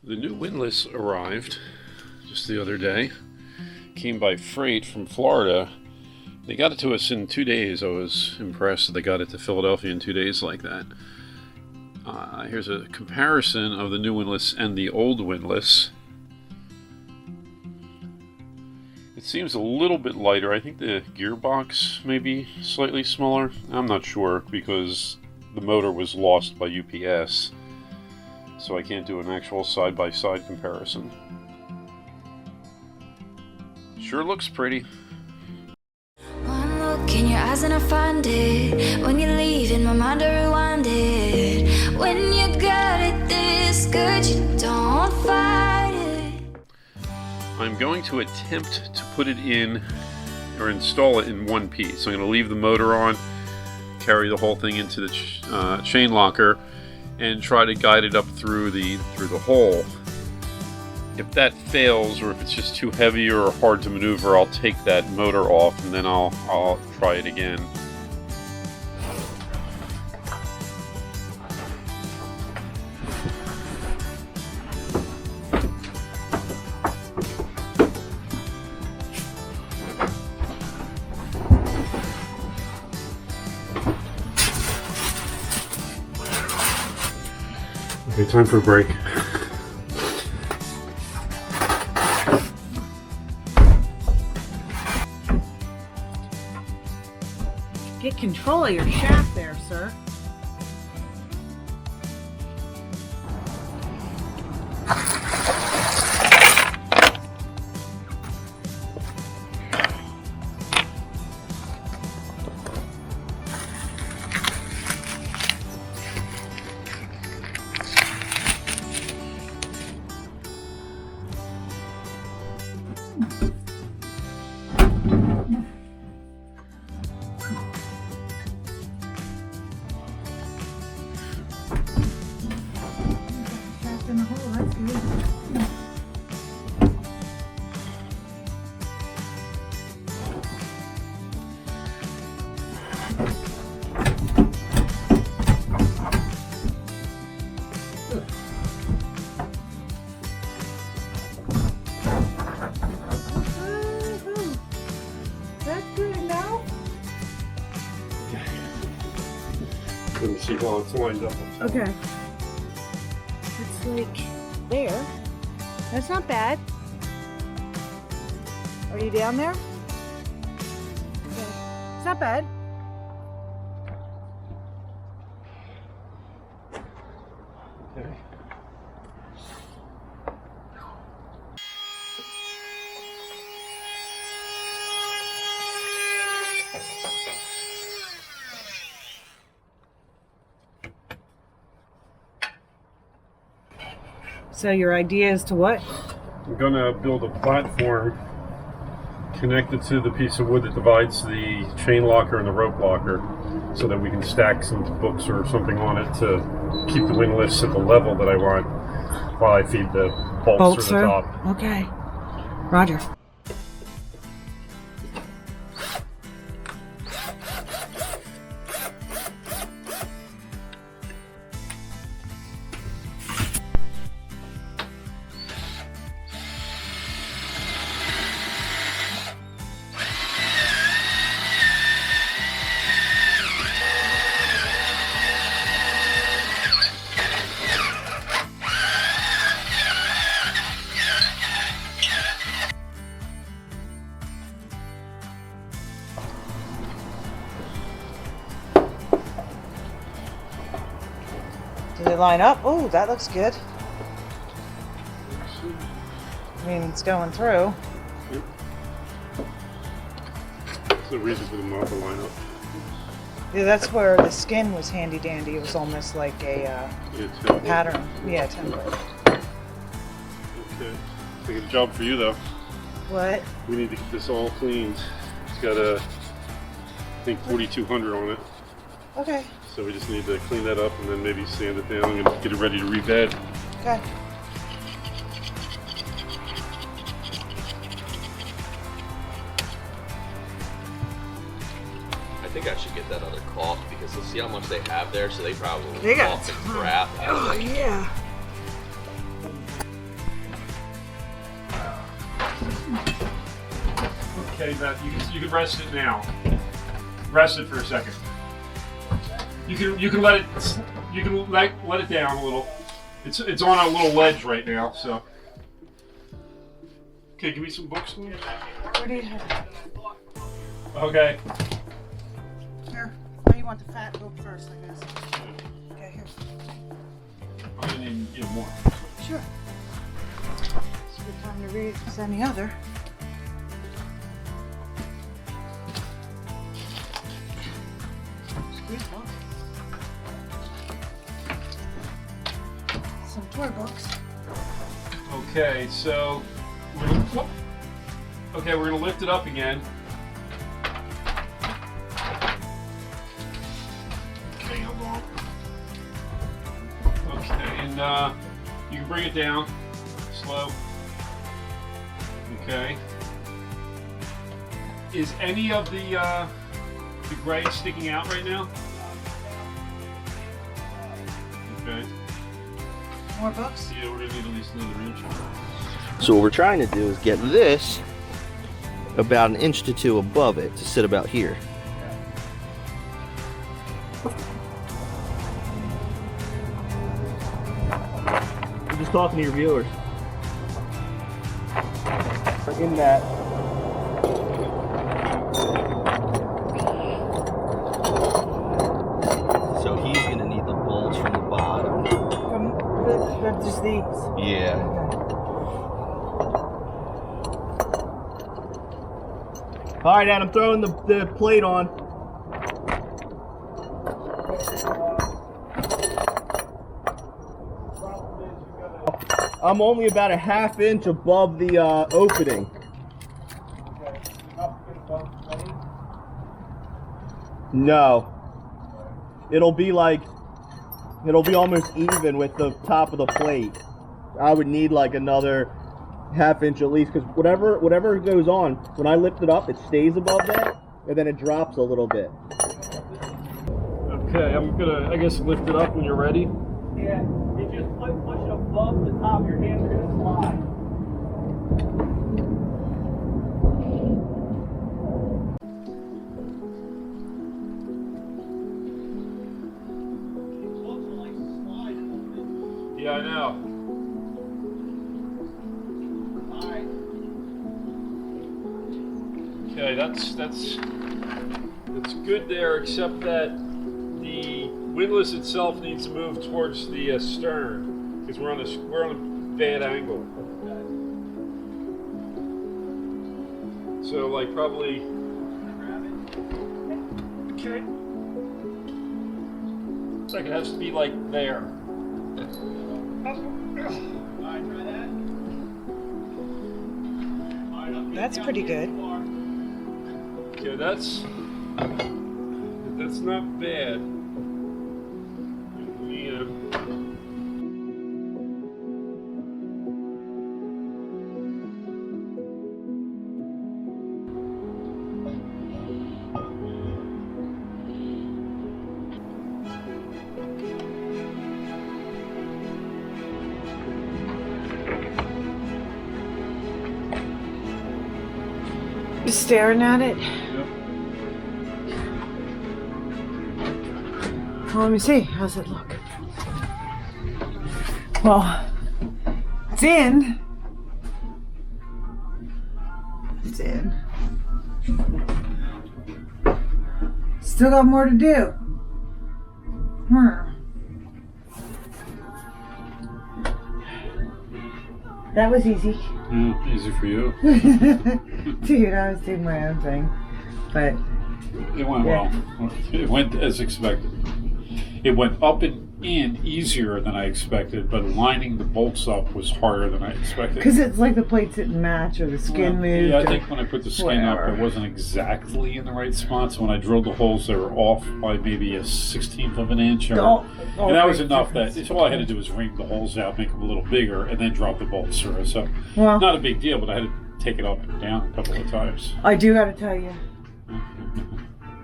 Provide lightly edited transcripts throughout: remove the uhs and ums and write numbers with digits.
The new windlass arrived just the other day. Came by freight from Florida. They got it to us in 2 days. I was impressed that they got it to Philadelphia in 2 days like that. Here's a comparison of the new windlass and the old windlass. It seems a little bit lighter. I think the gearbox may be slightly smaller. I'm not sure because the motor was lost by UPS. So I can't do an actual side-by-side comparison. Sure looks pretty. One look in your eyes and I find it. When you leave in my mind I rewind it. When you got it this good you don't fight it. I'm going to attempt to put it in, or install it in one piece. I'm going to leave the motor on, carry the whole thing into the chain locker, and try to guide it up through the hole. If that fails, or if it's just too heavy or hard to maneuver, I'll take that motor off and then I'll try it again. Okay, time for a break. Get control of your shaft there, sir. In the hole, that's good. That's good now. Let me see how it's lined up. Okay. It's like there. That's not bad. Are you down there? Okay. It's not bad. Okay. So your idea is to what? I'm going to build a platform connected to the piece of wood that divides the chain locker and the rope locker so that we can stack some books or something on it to keep the windlass at the level that I want while I feed the bolts through the top. Okay. Roger. Do they line up? Oh, that looks good. I mean, it's going through. Yep. That's the reason for the marker lineup. Yeah, that's where the skin was handy dandy. It was almost like a pattern. Yeah, template. Okay. I think it's a job for you though. What? We need to get this all cleaned. It's got a, I think 4200 on it. Okay. So we just need to clean that up and then maybe sand it down and get it ready to rebed. Okay. I think I should get that other caulk because let's see how much they have there. So they probably They got caulk the crap out of it. yeah. Okay, Beth, you can rest it now. Rest it for a second. You can let it let it down a little. It's on a little ledge right now, so. Okay, give me some books, please. What do you have? Okay. Here. Oh, you want the fat book first, I guess. Okay, here. I'm gonna need you more. Sure. It's a good time to read as any other. Excuse me. Some toy books. Okay, so we're gonna lift it up again. Okay, hold on. Okay, and you can bring it down, slow. Okay. Is any of the gray sticking out right now? Okay. More books? Yeah, we're gonna need at least another inch. So what we're trying to do is get this about an inch to two above it to sit about here. I'm just talking to your viewers. In that. So he's gonna need the bolts from the bottom. From just these. Yeah. All right, Adam, throwing the plate on. I'm only about a ½ inch above the opening. No. It'll be almost even with the top of the plate. I would need like another ½ inch at least, because whatever goes on, when I lift it up, it stays above that, and then it drops a little bit. Okay, I'm gonna, I guess, lift it up when you're ready. Yeah, you just push it above the top, your hands are gonna slide. Yeah, I know. Okay, that's good there, except that the windlass itself needs to move towards the stern, because we're on a bad angle. So like probably. Okay. It's like it has to be like there. That's pretty good. Okay, that's not bad. Yeah. Just staring at it. Well, let me see. How's it look? Well, it's in. It's in. Still got more to do. That was easy. Yeah, easy for you. Dude, I was doing my own thing. But it went well. It went as expected. It went up and in easier than I expected, but lining the bolts up was harder than I expected. Because it's like the plates didn't match or the skin moved. Yeah, I think when I put the skin up, it wasn't exactly in the right spot. So when I drilled the holes, they were off by maybe a 1/16 of an inch. And that was enough that all I had to do was wring the holes out, make them a little bigger, and then drop the bolts through. So not a big deal, but I had to take it up and down a couple of times. I do got to tell you,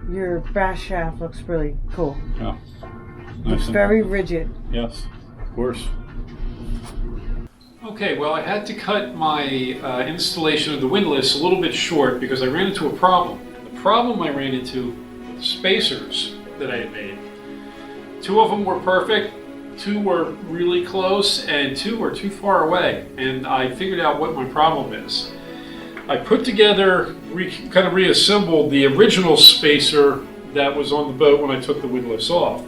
your brass shaft looks really cool. Yeah. It's very rigid. Yes, of course. Okay, well, I had to cut my installation of the windlass a little bit short because I ran into a problem. The problem I ran into were the spacers that I had made. 2 of them were perfect, 2 were really close, and 2 were too far away. And I figured out what my problem is. I put together, kind of reassembled the original spacer that was on the boat when I took the windlass off.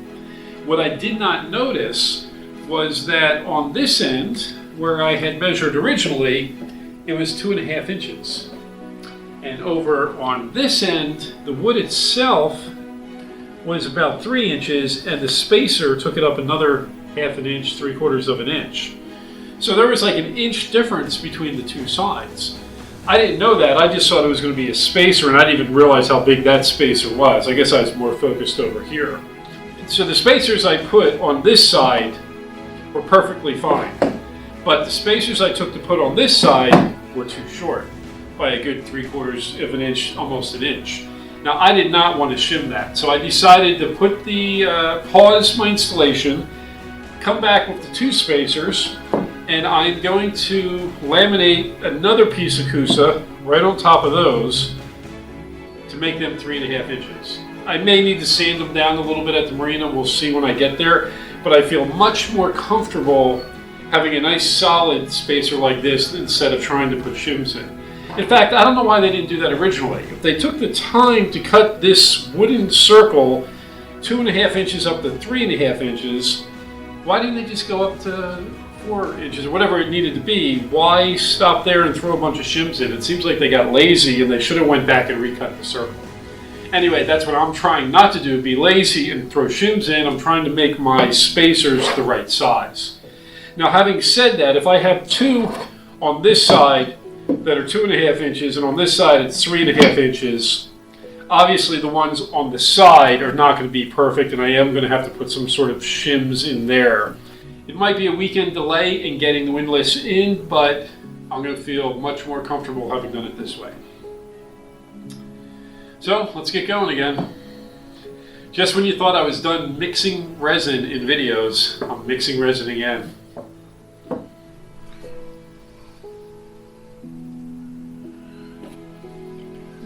What I did not notice was that on this end, where I had measured originally, it was 2.5 inches. And over on this end, the wood itself was about 3 inches, and the spacer took it up another 1/2 inch, 3/4 of an inch. So there was like an inch difference between the 2 sides. I didn't know that. I just thought it was going to be a spacer, and I didn't even realize how big that spacer was. I guess I was more focused over here. So the spacers I put on this side were perfectly fine. But the spacers I took to put on this side were too short by a good 3/4 of an inch, almost an inch. Now I did not want to shim that, so I decided to put pause my installation, come back with the 2 spacers, and I'm going to laminate another piece of Kusa right on top of those to make them 3.5 inches. I may need to sand them down a little bit at the marina, we'll see when I get there, but I feel much more comfortable having a nice solid spacer like this instead of trying to put shims in. In fact, I don't know why they didn't do that originally. If they took the time to cut this wooden circle 2.5 inches up to 3.5 inches, why didn't they just go up to 4 inches or whatever it needed to be? Why stop there and throw a bunch of shims in? It seems like they got lazy and they should have went back and recut the circle. Anyway, that's what I'm trying not to do, be lazy and throw shims in. I'm trying to make my spacers the right size. Now, having said that, if I have 2 on this side that are 2.5 inches and on this side it's 3.5 inches, obviously the ones on the side are not going to be perfect, and I am going to have to put some sort of shims in there. It might be a weekend delay in getting the windlass in, but I'm going to feel much more comfortable having done it this way. So let's get going again. Just when you thought I was done mixing resin in videos, I'm mixing resin again.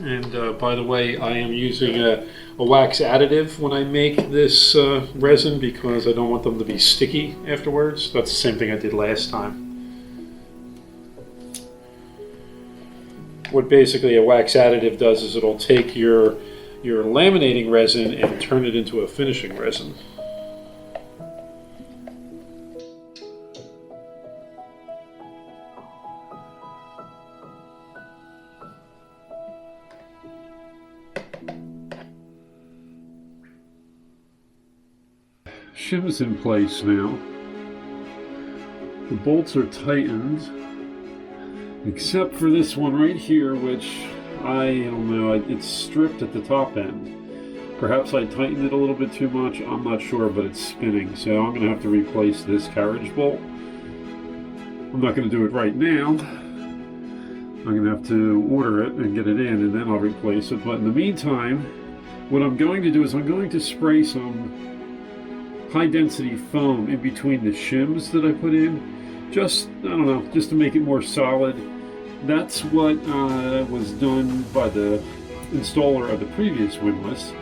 And by the way, I am using a wax additive when I make this resin because I don't want them to be sticky afterwards. That's the same thing I did last time. What basically a wax additive does is it'll take your laminating resin and turn it into a finishing resin. Shim's in place now. The bolts are tightened, except for this one right here, which I don't know, it's stripped at the top end. Perhaps I tightened it a little bit too much, I'm not sure, but it's spinning, so I'm going to have to replace this carriage bolt. I'm not going to do it right now. I'm going to have to order it and get it in, and then I'll replace it. But in the meantime, what I'm going to do is I'm going to spray some high density foam in between the shims that I put in, just, I don't know, just to make it more solid. That's what was done by the installer of the previous windlass,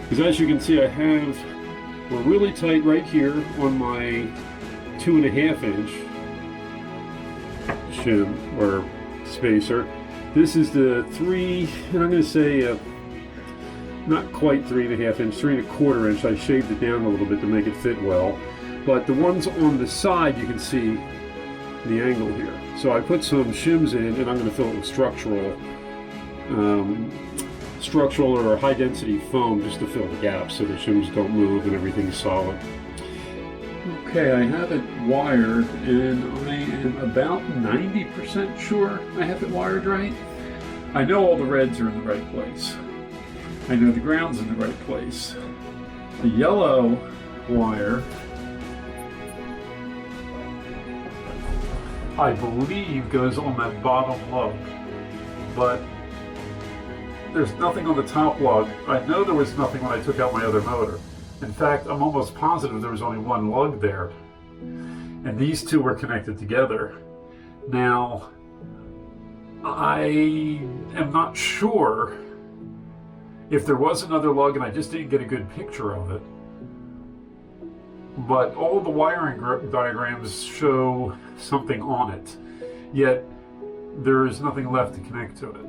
because as you can see I have, we're really tight right here on my 2.5 inch shim or spacer. This is the 3, and I'm going to say not quite 3.5 inch, 3.25 inch. I shaved it down a little bit to make it fit well. But the ones on the side, you can see the angle here. So I put some shims in, and I'm going to fill it with structural or high density foam just to fill the gaps so the shims don't move and everything's solid. Okay, I have it wired, and I am about 90% sure I have it wired right. I know all the reds are in the right place. I know the ground's in the right place. The yellow wire, I believe, goes on that bottom lug, but there's nothing on the top lug. I know there was nothing when I took out my other motor. In fact, I'm almost positive there was only one lug there, and these two were connected together. Now, I am not sure if there was another lug and I just didn't get a good picture of it, but all the wiring diagrams show something on it, yet there is nothing left to connect to it.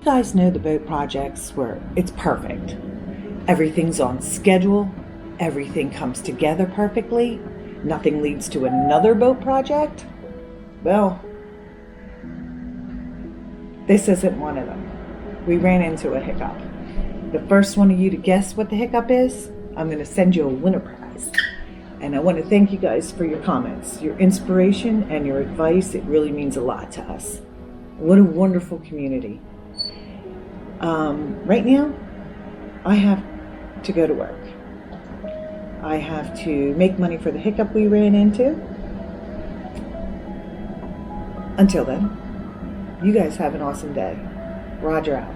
You guys know the boat projects where it's perfect. Everything's on schedule, everything comes together perfectly, nothing leads to another boat project? Well, this isn't one of them. We ran into a hiccup. The first one of you to guess what the hiccup is, I'm going to send you a winner prize. And I want to thank you guys for your comments, your inspiration, and your advice. It really means a lot to us. What a wonderful community. Right now, I have to go to work. I have to make money for the hiccup we ran into. Until then, you guys have an awesome day. Roger out.